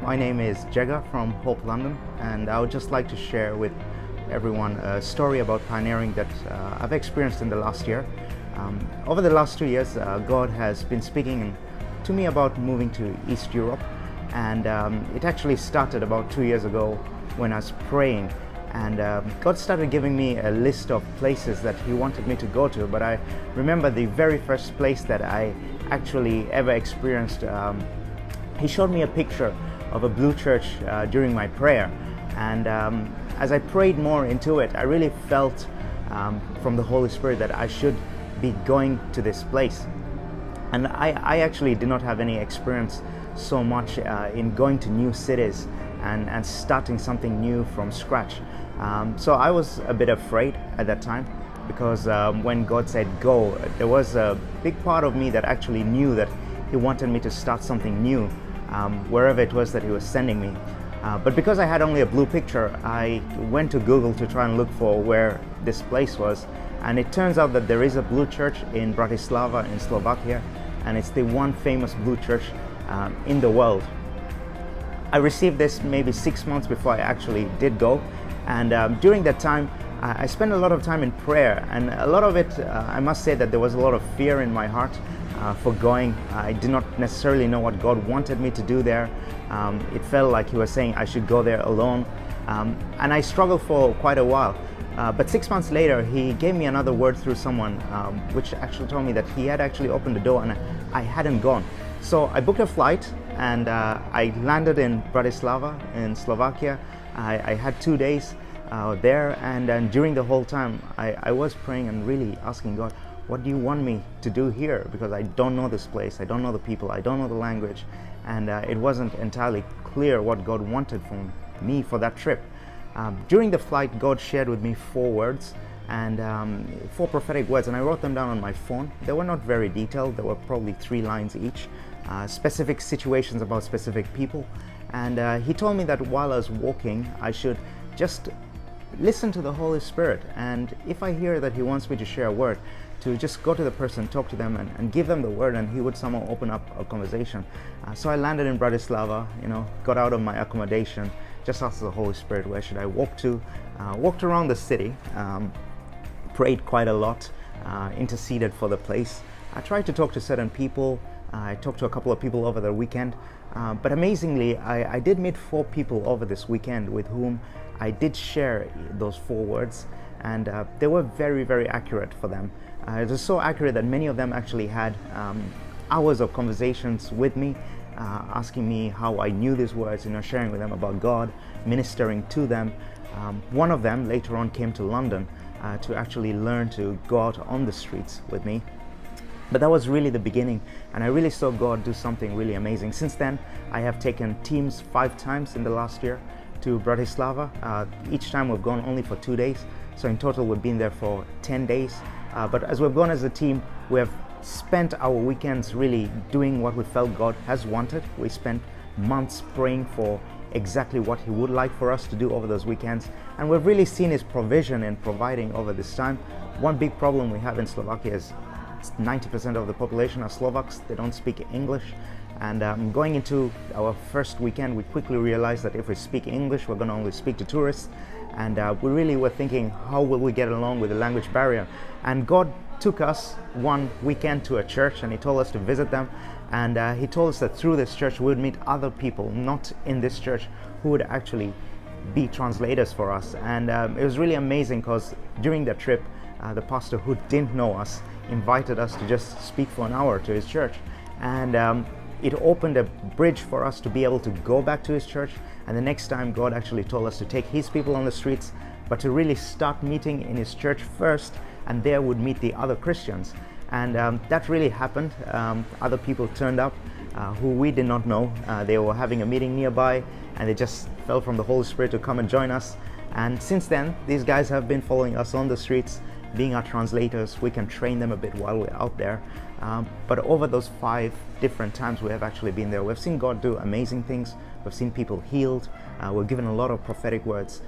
My name is Jega from Hope London, and I would just like to share with everyone a story about pioneering that I've experienced in the last year. Over the last 2 years, God has been speaking to me about moving to East Europe, and it actually started about 2 years ago when I was praying, and God started giving me a list of places that He wanted me to go to. But I remember the very first place that I actually ever experienced. He showed me a picture of a blue church during my prayer, and as I prayed more into it, I really felt from the Holy Spirit that I should be going to this place. And I actually did not have any experience so much in going to new cities and starting something new from scratch. So I was a bit afraid at that time, because when God said go, there was a big part of me that actually knew that He wanted me to start something new wherever it was that He was sending me. But because I had only a blue picture, I went to Google to try and look for where this place was, and it turns out that there is a blue church in Bratislava in Slovakia, and it's the one famous blue church in the world. I received this maybe 6 months before I actually did go, and during that time I spent a lot of time in prayer, and a lot of it, I must say that there was a lot of fear in my heart for going. I did not necessarily know what God wanted me to do there. It felt like He was saying I should go there alone, and I struggled for quite a while. But 6 months later, He gave me another word through someone, which actually told me that He had actually opened the door and I hadn't gone. So I booked a flight, and I landed in Bratislava in Slovakia. I had 2 days there, and during the whole time I was praying and really asking God, what do you want me to do here? Because I don't know this place, I don't know the people, I don't know the language, and it wasn't entirely clear what God wanted from me for that trip. During the flight, God shared with me 4 words, and 4 prophetic words, and I wrote them down on my phone. They were not very detailed, they were probably 3 lines each, specific situations about specific people. And He told me that while I was walking, I should just listen to the Holy Spirit, and if I hear that He wants me to share a word, to just go to the person, talk to them, and give them the word, and He would somehow open up a conversation. So I landed in Bratislava, got out of my accommodation, just asked the Holy Spirit, where should I walk to? Walked around the city, prayed quite a lot, interceded for the place. I tried to talk to certain people. I talked to a couple of people over the weekend, but amazingly, I did meet 4 people over this weekend with whom I did share those 4 words, and they were very, very accurate for them. It was so accurate that many of them actually had hours of conversations with me, asking me how I knew these words, sharing with them about God, ministering to them. One of them later on came to London to actually learn to go out on the streets with me. But that was really the beginning, and I really saw God do something really amazing. Since then, I have taken teams 5 times in the last year to Bratislava. Each time we've gone only for 2 days, so in total we've been there for 10 days. But as we've gone as a team, we have spent our weekends really doing what we felt God has wanted. We spent months praying for exactly what He would like for us to do over those weekends, and we've really seen His provision in providing over this time. One big problem we have in Slovakia is 90% of the population are Slovaks. They don't speak English, and going into our first weekend, we quickly realized that if we speak English, we're going to only speak to tourists, and we really were thinking, how will we get along with the language barrier? And God took us one weekend to a church, and He told us to visit them, and He told us that through this church we would meet other people not in this church who would actually be translators for us. And it was really amazing, because during that trip, the pastor who didn't know us invited us to just speak for an hour to his church, and it opened a bridge for us to be able to go back to his church. And the next time, God actually told us to take His people on the streets, but to really start meeting in His church first, and there would meet the other Christians. And that really happened. Other people turned up who we did not know. They were having a meeting nearby, and they just felt from the Holy Spirit to come and join us. And since then, these guys have been following us on the streets, being our translators. We can train them a bit while we're out there. But over those 5 different times we have actually been there, we've seen God do amazing things. We've seen people healed. We're given a lot of prophetic words.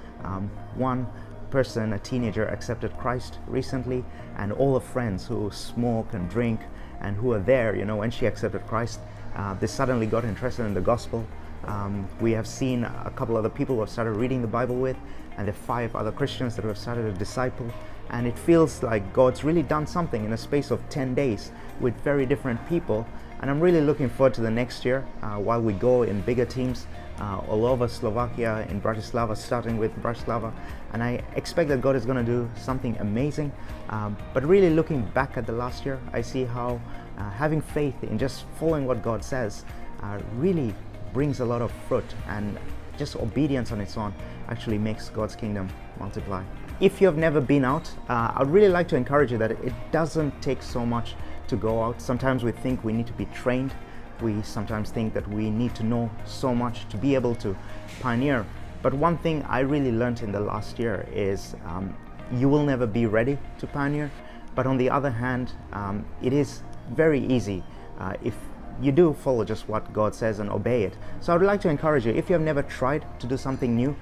One person, a teenager, accepted Christ recently, and all the friends who smoke and drink and who were there, when she accepted Christ, they suddenly got interested in the gospel. We have seen a couple other people who have started reading the Bible with, and there are 5 other Christians that we have started to disciple. And it feels like God's really done something in a space of 10 days with very different people. And I'm really looking forward to the next year while we go in bigger teams all over Slovakia, in Bratislava, starting with Bratislava. And I expect that God is going to do something amazing. But really looking back at the last year, I see how having faith in just following what God says really brings a lot of fruit, and just obedience on its own actually makes God's kingdom multiply. If you have never been out, I'd really like to encourage you that it doesn't take so much to go out. Sometimes we think we need to be trained. We sometimes think that we need to know so much to be able to pioneer. But one thing I really learned in the last year is you will never be ready to pioneer. But on the other hand, it is very easy if you do follow just what God says and obey it. So I would like to encourage you, if you have never tried to do something new,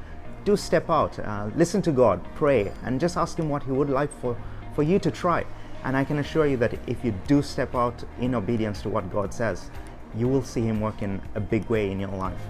do step out, listen to God, pray, and just ask Him what He would like for you to try. And I can assure you that if you do step out in obedience to what God says, you will see Him work in a big way in your life.